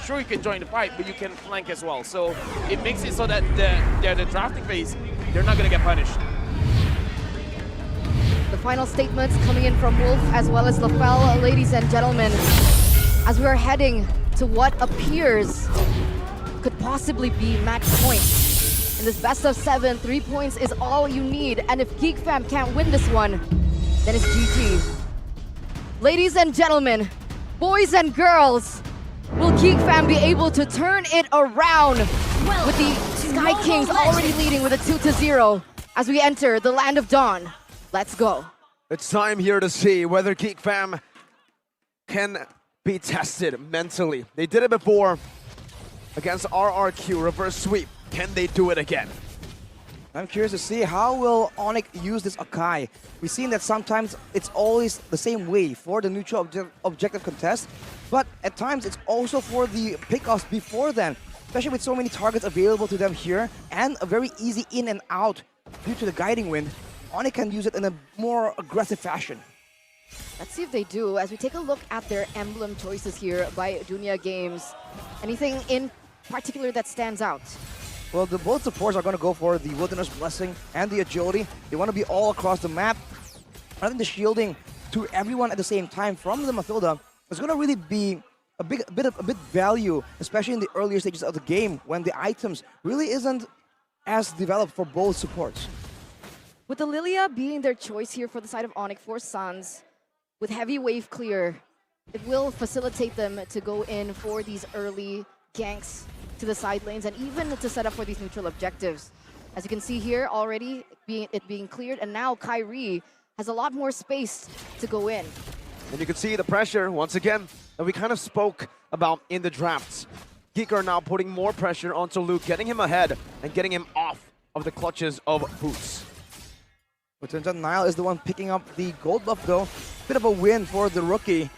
sure you can join the fight, but you can flank as well. So it makes it so that the drafting phase, they're not going to get punished. The final statements coming in from Wolf as well as LaFell, ladies and gentlemen, as we are heading to what appears could possibly be match point. In this best of 7, 3 points is all you need, and if Geek Fam can't win this one, then it's GG. Ladies and gentlemen, boys and girls, will Geek Fam be able to turn it around with the Sky Kings already leading with a 2-0 as we enter the Land of Dawn? Let's go. It's time here to see whether Geek Fam can be tested mentally. They did it before against RRQ, reverse sweep. Can they do it again? I'm curious to see how will Onic use this Akai. We've seen that sometimes it's always the same way for the neutral objective contest, but at times it's also for the pickoffs before then, especially with so many targets available to them here and a very easy in and out due to the guiding wind. Onic can use it in a more aggressive fashion. Let's see if they do. As we take a look at their emblem choices here by Dunya Games, anything in particular that stands out? Well, both supports are going to go for the Wilderness Blessing and the Agility. They want to be all across the map. I think the shielding to everyone at the same time from the Mathilda is going to really be a bit value, especially in the earlier stages of the game when the items really isn't as developed for both supports. With the Lilia being their choice here for the side of Onic for Suns, with heavy wave clear, it will facilitate them to go in for these early ganks to the side lanes and even to set up for these neutral objectives. As you can see here already, it being cleared, and now KAIRI has a lot more space to go in. And you can see the pressure, once again, that we kind of spoke about in the drafts. Geek are now putting more pressure onto Luke, getting him ahead and getting him off of the clutches of Boots. It turns out Nile is the one picking up the gold buff though. Bit of a win for the rookie.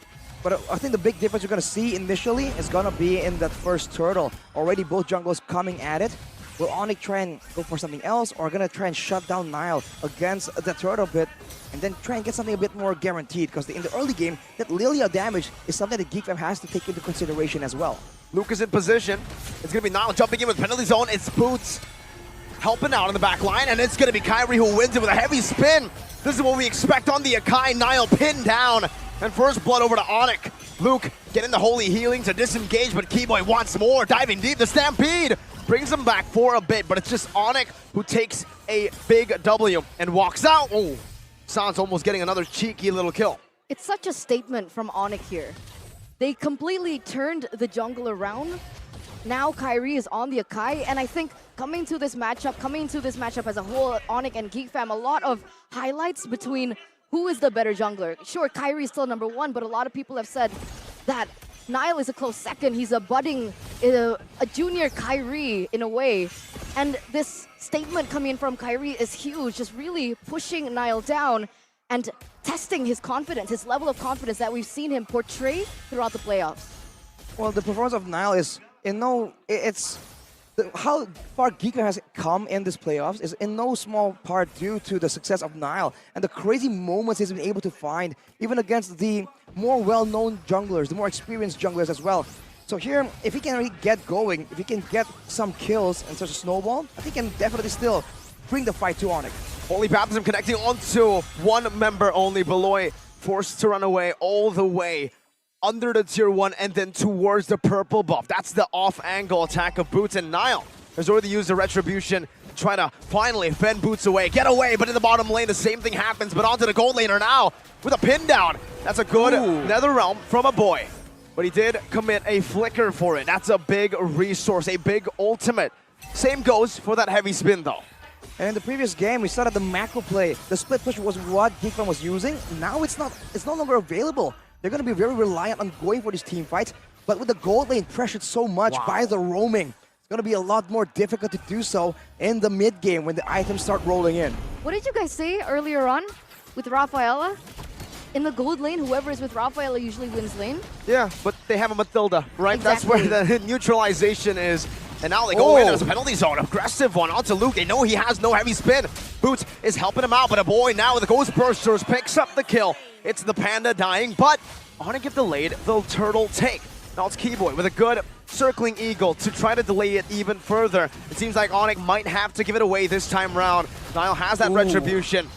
But I think the big difference you're going to see initially is going to be in that first turtle. Already both junglers coming at it. Will Onic try and go for something else, or going to try and shut down Nile against the turtle bit and then try and get something a bit more guaranteed? Because in the early game, that Lilia damage is something that Geek Fam has to take into consideration as well. Luke is in position. It's going to be Nile jumping in with penalty zone. It's Boots helping out in the back line, and it's going to be KAIRI who wins it with a heavy spin. This is what we expect on the Akai. Nile pinned down. And first blood over to Onic. Luke getting the holy healing to disengage, but Keyboy wants more. Diving deep, the Stampede brings him back for a bit, but it's just Onic who takes a big W and walks out. Oh, San's almost getting another cheeky little kill. It's such a statement from Onic here. They completely turned the jungle around. Now KAIRI is on the Akai, and I think coming to this matchup as a whole, Onic and Geek Fam, a lot of highlights between who is the better jungler. Sure, KAIRI is still #1, but a lot of people have said that Nile is a close second. He's a budding, a junior KAIRI in a way. And this statement coming in from KAIRI is huge, just really pushing Nile down and testing his confidence, his level of confidence that we've seen him portray throughout the playoffs. Well, the performance of Nile is, how far Geek has come in this playoffs is in no small part due to the success of Nile and the crazy moments he's been able to find, even against the more well-known junglers, the more experienced junglers as well. So here, if he can really get going, if he can get some kills and such a snowball, I think he can definitely still bring the fight to Onic. Holy Baptism connecting onto one member only. Beloy forced to run away all the way under the tier 1 and then towards the purple buff. That's the off-angle attack of Boots, and Nile has already used the Retribution to try to finally fend Boots away. Get away, but in the bottom lane the same thing happens, but onto the gold laner now with a pin down. That's a good Nether Realm from a boy, but he did commit a flicker for it. That's a big resource, a big ultimate. Same goes for that heavy spin though. And in the previous game, we saw that the macro play, the split push was what Geek Fam was using. Now it's no longer available. They're going to be very reliant on going for these team fights, but with the gold lane pressured so much by the roaming, it's going to be a lot more difficult to do so in the mid game when the items start rolling in. What did you guys say earlier on with Rafaela? In the gold lane, whoever is with Rafaela usually wins lane. Yeah, but they have a Mathilda, right? Exactly. That's where the neutralization is. And now they go in as a penalty zone. Aggressive one onto Luke. They know he has no heavy spin. Boots is helping him out, but a boy now with the Ghost Bursters picks up the kill. It's the Panda dying, but Onic if delayed, the turtle take. Now it's Keyboy with a good circling eagle to try to delay it even further. It seems like Onic might have to give it away this time round. Niall has that retribution,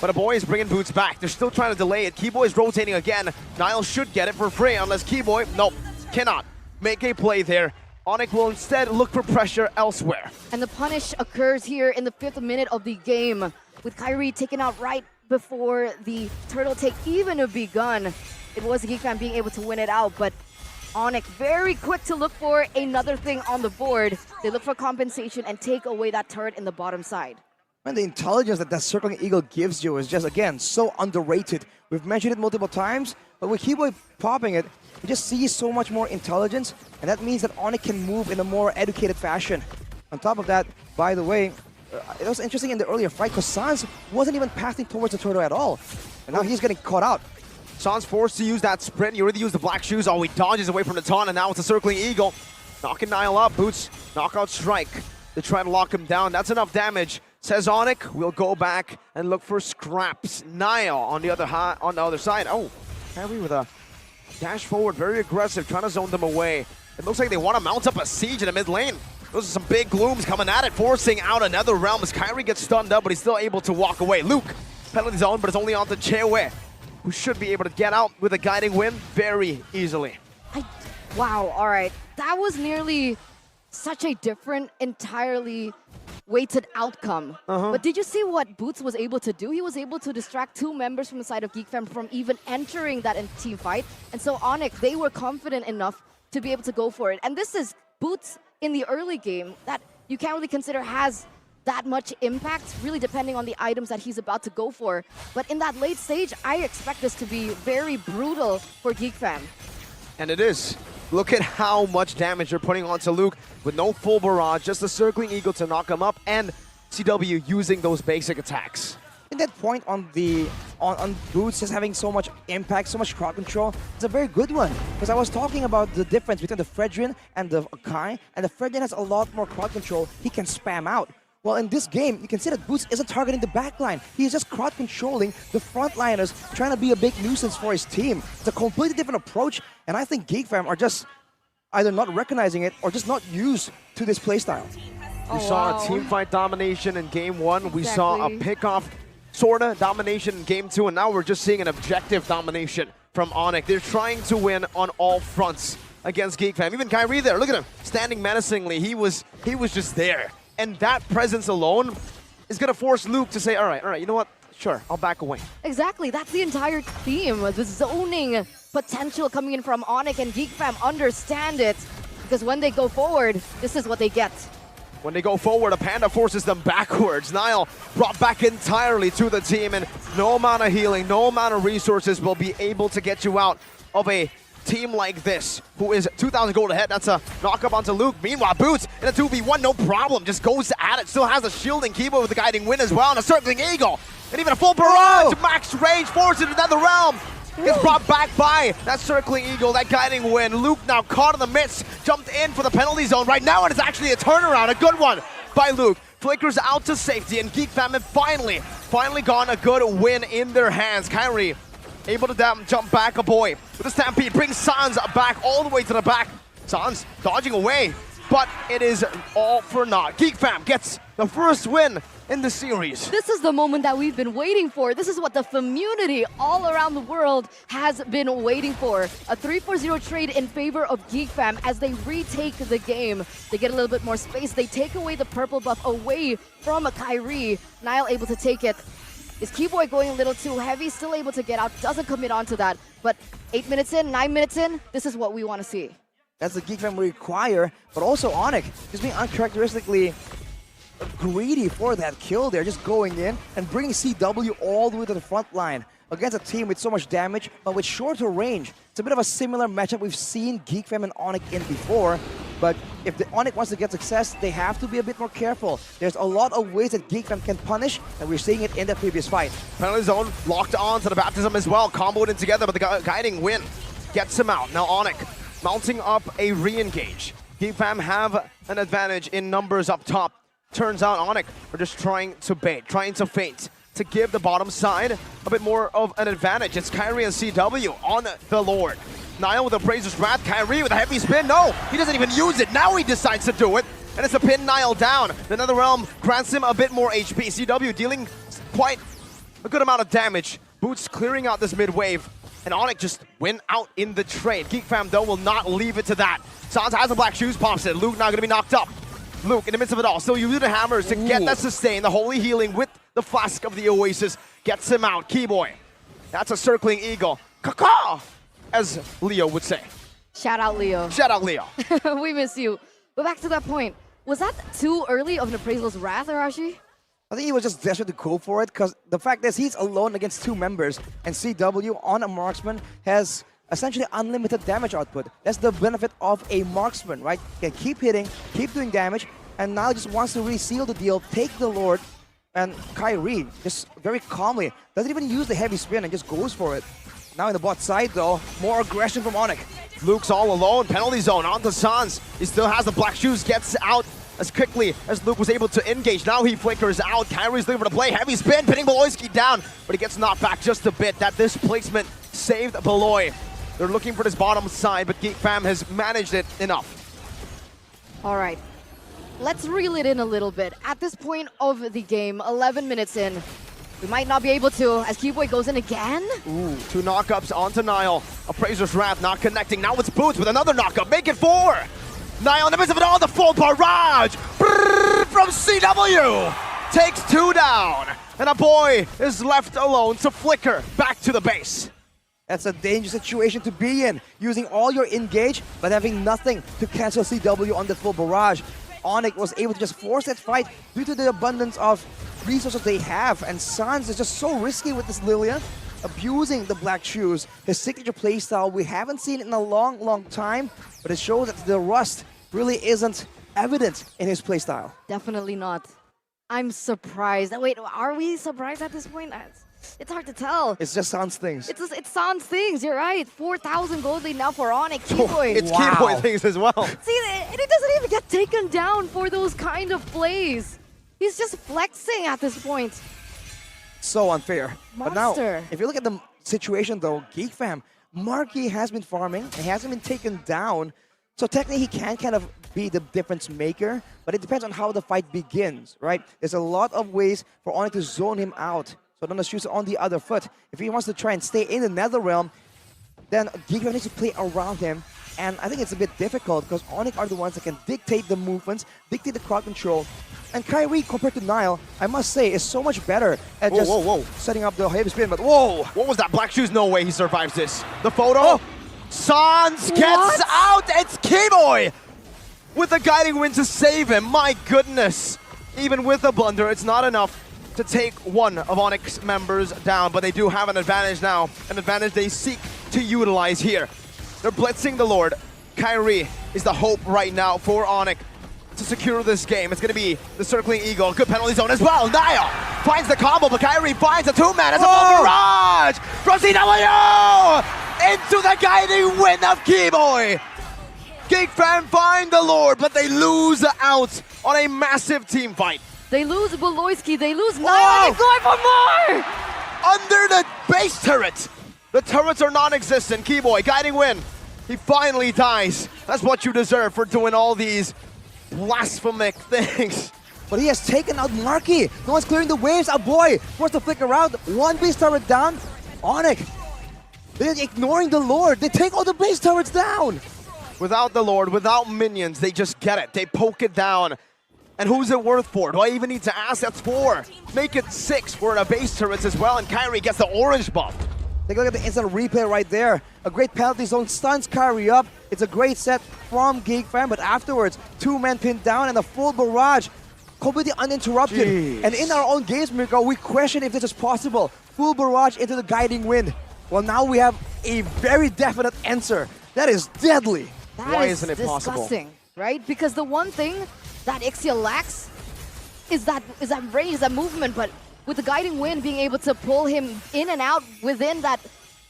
but a boy is bringing Boots back. They're still trying to delay it. Keyboy is rotating again. Niall should get it for free unless Keyboy, nope, cannot make a play there. Onic will instead look for pressure elsewhere. And the punish occurs here in the 5th minute of the game, with KAIRI taken out right before the turtle take even begun. It was Geek Fam being able to win it out, but Onic very quick to look for another thing on the board. They look for compensation and take away that turret in the bottom side. And the intelligence that that circling eagle gives you is just, again, so underrated. We've mentioned it multiple times, but with Keyboy popping it, you just see so much more intelligence, and that means that Onic can move in a more educated fashion. On top of that, by the way, it was interesting in the earlier fight because Sans wasn't even passing towards the turtle at all. And now he's getting caught out. Sans forced to use that sprint. He already used the black shoes. Oh, he dodges away from the taunt, and now it's a circling eagle. Knocking Niall up. Boots, knockout strike to try to lock him down. That's enough damage. Says Onic, we'll go back and look for scraps. Niall on the other side. Oh, KAIRI with a dash forward, very aggressive, trying to zone them away. It looks like they want to mount up a siege in the mid lane. Those are some big glooms coming at it, forcing out another realm as KAIRI gets stunned up, but he's still able to walk away. Luke, penalty zone, but it's only on to Chewe, who should be able to get out with a guiding win very easily. Wow, all right. That was nearly such a different, entirely weighted outcome. But did you see what Boots was able to do? He was able to distract 2 members from the side of Geek Fam from even entering that team fight. And so Onic, they were confident enough to be able to go for it. And this is Boots in the early game that you can't really consider has that much impact, really depending on the items that he's about to go for. But in that late stage, I expect this to be very brutal for Geek Fam. And it is. Look at how much damage they're putting onto Luke with no full barrage, just a circling eagle to knock him up, and CW using those basic attacks. And that point on Boots just having so much impact, so much crowd control, it's a very good one. Because I was talking about the difference between the Fredrin and the Akai, and the Fredrin has a lot more crowd control. He can spam out. Well, in this game, you can see that Boots isn't targeting the backline. He's just crowd controlling the frontliners, trying to be a big nuisance for his team. It's a completely different approach, and I think Geek Fam are just either not recognizing it or just not used to this playstyle. We saw a team fight domination in game 1. We saw a pick-off sorta domination in game 2, and now we're just seeing an objective domination from Onic. They're trying to win on all fronts against Geek Fam. Even KAIRI there, look at him, standing menacingly. He was just there. And that presence alone is going to force Luke to say, all right, you know what? Sure, I'll back away. Exactly, that's the entire theme. The zoning potential coming in from Onic, and Geek Fam understand it. Because when they go forward, this is what they get. When they go forward, a Panda forces them backwards. Niall brought back entirely to the team, and no amount of healing, no amount of resources will be able to get you out of a team like this, who is 2,000 gold ahead. That's a knock up onto Luke. Meanwhile, Boots in a 2v1, no problem. Just goes at it. Still has a shielding Kibo with the guiding win as well, and a circling eagle. And even a full barrage. Max range forces another realm. Gets brought back by that circling eagle, that guiding win. Luke now caught in the midst, jumped in for the penalty zone right now, and it's actually a turnaround. A good one by Luke. Flickers out to safety, and Geek Fam have finally gotten a good win in their hands. KAIRI able to jump back a boy with a stampede, brings Sans back all the way to the back. Sans dodging away, but it is all for naught. Geek Fam gets the first win in the series. This is the moment that we've been waiting for. This is what the community all around the world has been waiting for. A 3-4-0 trade in favor of Geek Fam as they retake the game. They get a little bit more space. They take away the purple buff away from a KAIRI. Niall able to take it. Is Keyboy going a little too heavy? Still able to get out, doesn't commit onto that. But 8 minutes in, 9 minutes in, this is what we want to see. That's the Geek Fam require, but also Onic is being uncharacteristically greedy for that kill there, just going in and bringing CW all the way to the front line against a team with so much damage, but with shorter range. It's a bit of a similar matchup we've seen Geek Fam and Onic in before, but if the Onic wants to get success, they have to be a bit more careful. There's a lot of ways that Geek Fam can punish, and we're seeing it in the previous fight. Penalty zone locked on to the baptism as well, comboed in together, but the guiding win gets him out. Now Onic mounting up a re-engage. Geek Fam have an advantage in numbers up top. Turns out Onic are just trying to bait, trying to feint, to give the bottom side a bit more of an advantage. It's KAIRI and CW on the Lord. Niall with a Brazer's Wrath. KAIRI with a heavy spin. No, he doesn't even use it. Now he decides to do it. And it's a pin Niall down. The NetherRealm grants him a bit more HP. CW dealing quite a good amount of damage. Boots clearing out this mid wave. And Onic just win out in the trade. Geek Fam, though, will not leave it to that. Sans has the black shoes, pops it. Luke now going to be knocked up. Luke, in the midst of it all, still using the hammers to get that sustain. The holy healing with the flask of the Oasis gets him out. Keyboy, that's a circling eagle. Caw-caw, as Leo would say. Shout out, Leo. Shout out, Leo. We miss you. But back to that point, was that too early of an Appraisal's Wrath, Arashi? I think he was just desperate to go for it because the fact is he's alone against 2 members and CW on a marksman has essentially unlimited damage output. That's the benefit of a marksman, right? Can keep hitting, keep doing damage, and now just wants to really seal the deal, take the Lord, and KAIRI just very calmly doesn't even use the heavy spin and just goes for it. Now in the bot side though, more aggression from Onic. Luke's all alone, penalty zone onto Sans. He still has the black shoes, gets out as quickly as Luke was able to engage. Now he flickers out. KAIRI's looking for the play. Heavy spin, pinning Beloyski down, but he gets knocked back just a bit. That displacement saved Beloy. They're looking for this bottom side, but Geek Fam has managed it enough. All right, let's reel it in a little bit. At this point of the game, 11 minutes in, we might not be able to as Keyboy goes in again. Ooh, 2 knockups onto Niall. Appraiser's Wrath not connecting. Now it's Boots with another knockup. Make it 4. Niall in the midst of it all, the full barrage from CW. Takes 2 down. And a boy is left alone to flicker back to the base. That's a dangerous situation to be in, using all your engage, but having nothing to cancel CW on the full barrage. Onic was able to just force that fight due to the abundance of resources they have, and Sans is just so risky with this Lilia, abusing the black shoes, his signature playstyle we haven't seen in a long time, but it shows that the rust really isn't evident in his playstyle. Definitely not. I'm surprised. Wait, are we surprised at this point? It's hard to tell. It's just Sans things. It's Sans things, you're right. 4,000 gold lead now for Onic. Keyboy. It's Keyboy things as well. See, and it doesn't even get taken down for those kind of plays. He's just flexing at this point. So unfair. But now, Monster. if you look at the situation though, Geek Fam, Marky has been farming, he hasn't been taken down, so technically he can kind of be the difference maker, but it depends on how the fight begins, right? There's a lot of ways for Onic to zone him out, so don't shoot on the other foot. If he wants to try and stay in the NetherRealm, then Geek Fam needs to play around him, and I think it's a bit difficult because Onic are the ones that can dictate the movements, dictate the crowd control. And KAIRI, compared to Niall, I must say, is so much better at setting up the heavy spin. But whoa! What was that? Black shoes? No way he survives this. The photo? Sans gets out! It's Keyboy with the guiding wind to save him. My goodness. Even with a blunder, it's not enough to take one of Onic's members down, but they do have an advantage now. An advantage they seek to utilize here. They're blitzing the Lord. KAIRI is the hope right now for Onic to secure this game. It's going to be the circling eagle. Good penalty zone as well. Niall finds the combo, but KAIRI finds a 2-man as a full barrage from CW into the guiding wind of Keyboy. Geek Fam find the Lord, but they lose out on a massive team fight. They lose Beloyski, they lose Niall, and they're going for more! Under the base turret. The turrets are non-existent. Keyboy, guiding wind. He finally dies. That's what you deserve for doing all these blasphemic things. But he has taken out Marky. No one's clearing the waves. A boy forced to flick around. 1 base turret down. Onic, they're ignoring the Lord. They take all the base turrets down. Without the Lord, without minions, they just get it. They poke it down. And who's it worth for? Do I even need to ask? That's 4. Make it 6 for the base turrets as well. And KAIRI gets the orange buff. Take a look at the instant replay right there. A great penalty zone stuns KAIRI up. It's a great set from Geek Fam, but afterwards, 2-man pinned down and a full barrage, completely uninterrupted. Jeez. And in our own games, Mirko, we question if this is possible. Full barrage into the guiding wind. Well, now we have a very definite answer. That is deadly. Why isn't it possible? Disgusting, right? Because the one thing that Ixia lacks is that range, that movement, but with the guiding wind being able to pull him in and out within that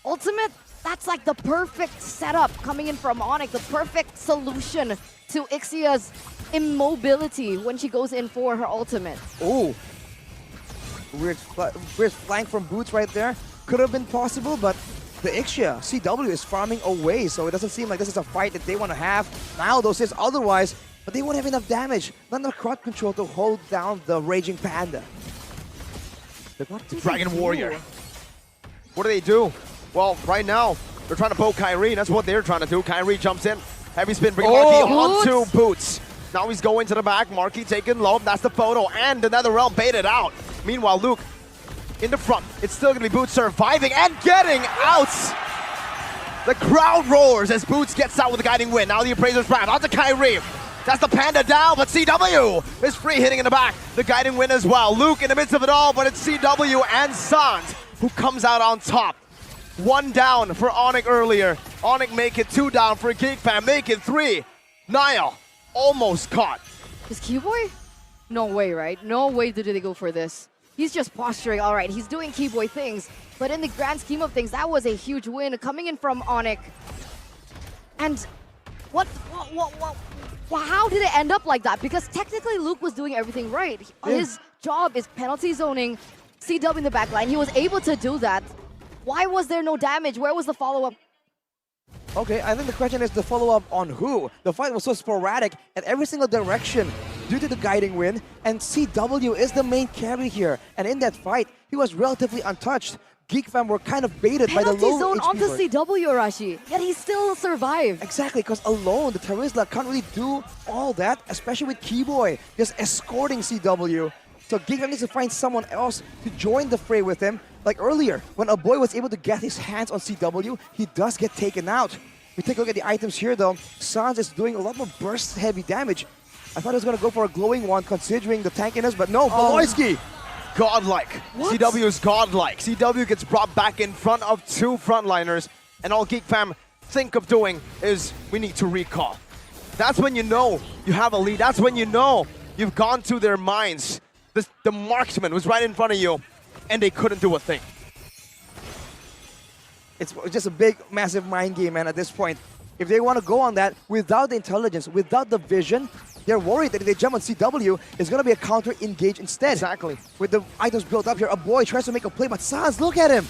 ultimate, that's like the perfect setup coming in from Onic, the perfect solution to Ixia's immobility when she goes in for her ultimate. Oh, weird flank from Boots right there. Could have been possible, but the Ixia. CW is farming away, so it doesn't seem like this is a fight that they want to have. Now though says otherwise, but they won't have enough damage. Not enough crowd control to hold down the Raging Panda. Dragon Warrior. What do they do? Well, right now, they're trying to poke KAIRI. That's what they're trying to do. KAIRI jumps in. Heavy spin, bringing Marky onto Boots. Now he's going to the back. Marky taking low. That's the photo. And the NetherRealm baited out. Meanwhile, Luke in the front. It's still going to be Boots surviving and getting out. The crowd roars as Boots gets out with the guiding win. Now the Appraiser's wrap. Out to KAIRI. That's the Panda down, but CW is free hitting in the back. The guiding win as well. Luke in the midst of it all, but it's CW and Sans who comes out on top. 1 down for Onic earlier. Onic make it 2 down for Geek Fam, make it 3. Niall almost caught. Is Keyboy? No way, right? No way did they go for this. He's just posturing. All right, he's doing Keyboy things, but in the grand scheme of things, that was a huge win coming in from Onic. And how did it end up like that? Because technically Luke was doing everything right. Yeah. His job is penalty zoning CW in the back line. He was able to do that. Why was there no damage? Where was the follow-up? Okay, I think the question is the follow-up on who? The fight was so sporadic at every single direction due to the guiding win, and CW is the main carry here. And in that fight, he was relatively untouched. Geek Fam were kind of baited by the Penalty low zone HP onto for- CW, Arashi. Yet he still survived. Exactly, because alone, the Terizla can't really do all that, especially with Keyboy just escorting CW. So Geek Fam needs to find someone else to join the fray with him. Like earlier, when a boy was able to get his hands on CW, he does get taken out. We take a look at the items here though. Sans is doing a lot more burst heavy damage. I thought he was going to go for a glowing one considering the tankiness, but no, Baloyski. Godlike. What? CW is godlike. CW gets brought back in front of 2 frontliners, and all Geek Fam think of doing is we need to recall. That's when you know you have a lead. That's when you know you've gone to their minds. The marksman was right in front of you, and they couldn't do a thing. It's just a big, massive mind game, man, at this point. If they want to go on that without the intelligence, without the vision, they're worried that if they jump on CW, it's going to be a counter-engage instead. Exactly. With the items built up here, a boy tries to make a play, but Sans, look at him!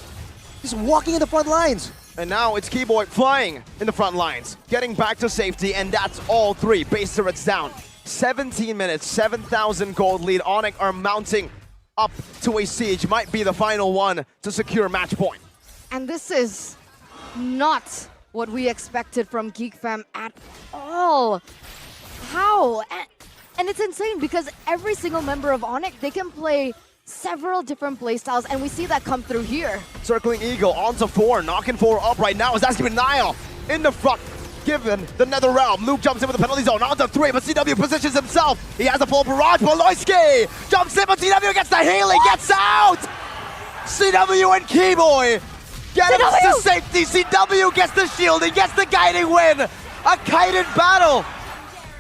He's walking in the front lines. And now it's Keyboy flying in the front lines, getting back to safety, and that's all 3. Base turrets down. 17 minutes, 7,000 gold lead. Onic are mounting up to a siege. Might be the final one to secure match point. And this is not what we expected from Geek Fam at all. How? And it's insane because every single member of Onic, they can play several different playstyles, and we see that come through here. Circling Eagle onto 4, knocking 4 up right now. Is that's even Niall in the front, given the NetherRealm. Luke jumps in with the penalty zone onto 3, but CW positions himself. He has a full barrage. Baloyski jumps in, but CW gets the healing, gets out. CW and Keyboy get him to safety. CW gets the shield, he gets the guiding win. A kited battle.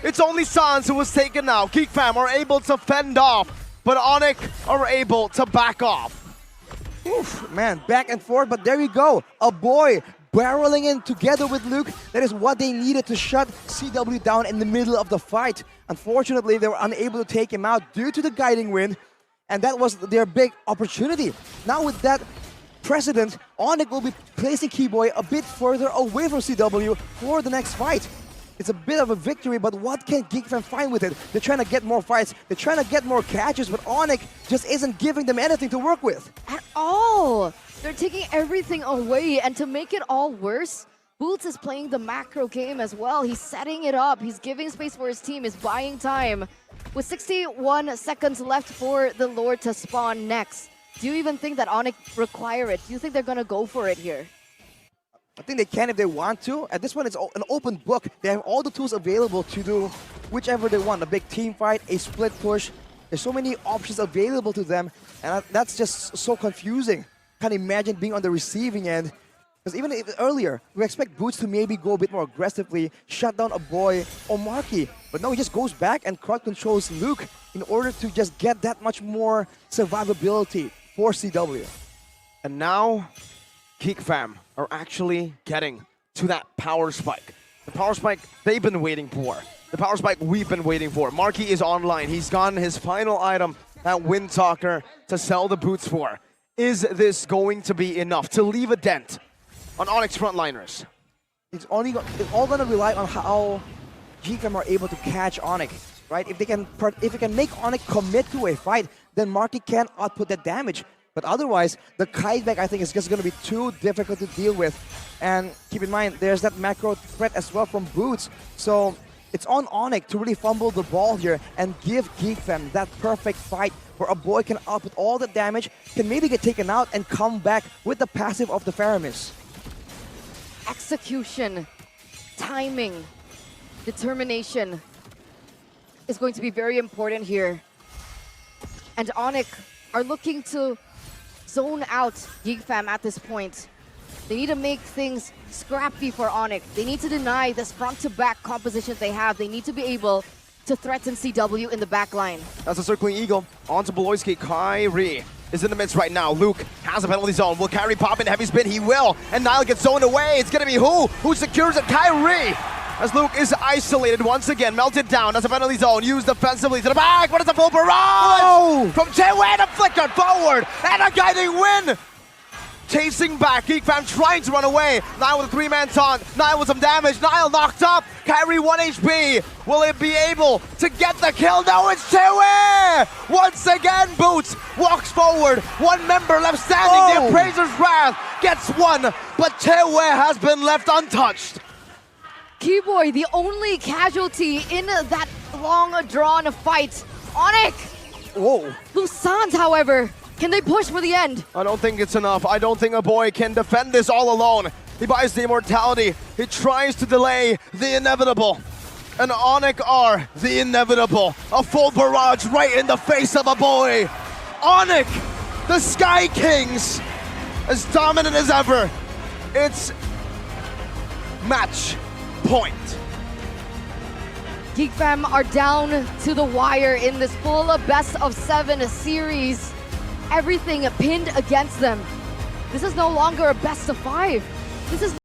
It's only Sans who was taken out. Geek Fam are able to fend off, but Onic are able to back off. Oof, man, back and forth, but there you go. A boy barreling in together with Luke. That is what they needed to shut CW down in the middle of the fight. Unfortunately, they were unable to take him out due to the guiding win, and that was their big opportunity. Now with that precedent, Onic will be placing Keyboy a bit further away from CW for the next fight. It's a bit of a victory, but what can Geek Fam find with it? They're trying to get more fights, they're trying to get more catches, but Onic just isn't giving them anything to work with. At all! They're taking everything away, and to make it all worse, Boots is playing the macro game as well. He's setting it up, he's giving space for his team, he's buying time. With 61 seconds left for the Lord to spawn next, do you even think that Onic require it? Do you think they're gonna go for it here? I think they can if they want to. At this point, it's an open book. They have all the tools available to do whichever they want. A big team fight, a split push. There's so many options available to them, and that's just so confusing. Can't imagine being on the receiving end. Because even earlier, we expect Boots to maybe go a bit more aggressively, shut down a boy or Marky. But no, he just goes back and crowd controls Luke in order to just get that much more survivability for CW. And now, Geek Fam are actually getting to that power spike. The power spike they've been waiting for. The power spike we've been waiting for. Marky is online. He's gotten his final item at Windtalker to sell the boots for. Is this going to be enough to leave a dent on Onyx frontliners. It's all gonna rely on how Geek are able to catch Onic, right? If they can make Onic commit to a fight, then Marky can output that damage. But otherwise, the kite back I think is just gonna be too difficult to deal with. And keep in mind, there's that macro threat as well from Boots. So it's on Onic to really fumble the ball here and give Geek fam that perfect fight where a boy can output all the damage, can maybe get taken out and come back with the passive of the Faramis. Execution, timing, determination is going to be very important here. And Onic are looking to zone out Geek fam at this point. They need to make things scrappy for Onic. They need to deny this front-to-back composition they have. They need to be able to threaten CW in the back line. That's a circling eagle onto Beloyski. KAIRI is in the midst right now. Luke has a penalty zone. Will KAIRI pop in heavy spin? He will. And Nile gets zoned away. It's going to be who secures it? KAIRI! As Luke is isolated once again, melted down. That's a penalty zone. Used defensively to the back. What is a full barrage? Oh! From Chewe and a flicker forward. And a guiding win. Chasing back. Geek fam trying to run away. Nile with a 3-man taunt. Nile with some damage. Nile knocked up. KAIRI 1 HP. Will it be able to get the kill? No, it's Chewe! Once again, Boots walks forward. One member left standing. Oh! The Appraiser's Wrath gets one. But Chewe has been left untouched. Keyboy, the only casualty in that long drawn fight. Onic! Whoa. Lusans, however, can they push for the end? I don't think it's enough. I don't think a boy can defend this all alone. He buys the immortality. He tries to delay the inevitable. And Onic are the inevitable. A full barrage right in the face of a boy. Onic, the Sky Kings, as dominant as ever. It's match point. Geek fam are down to the wire in this full best-of-7 series. Everything pinned against them. This is no longer a best-of-5. This is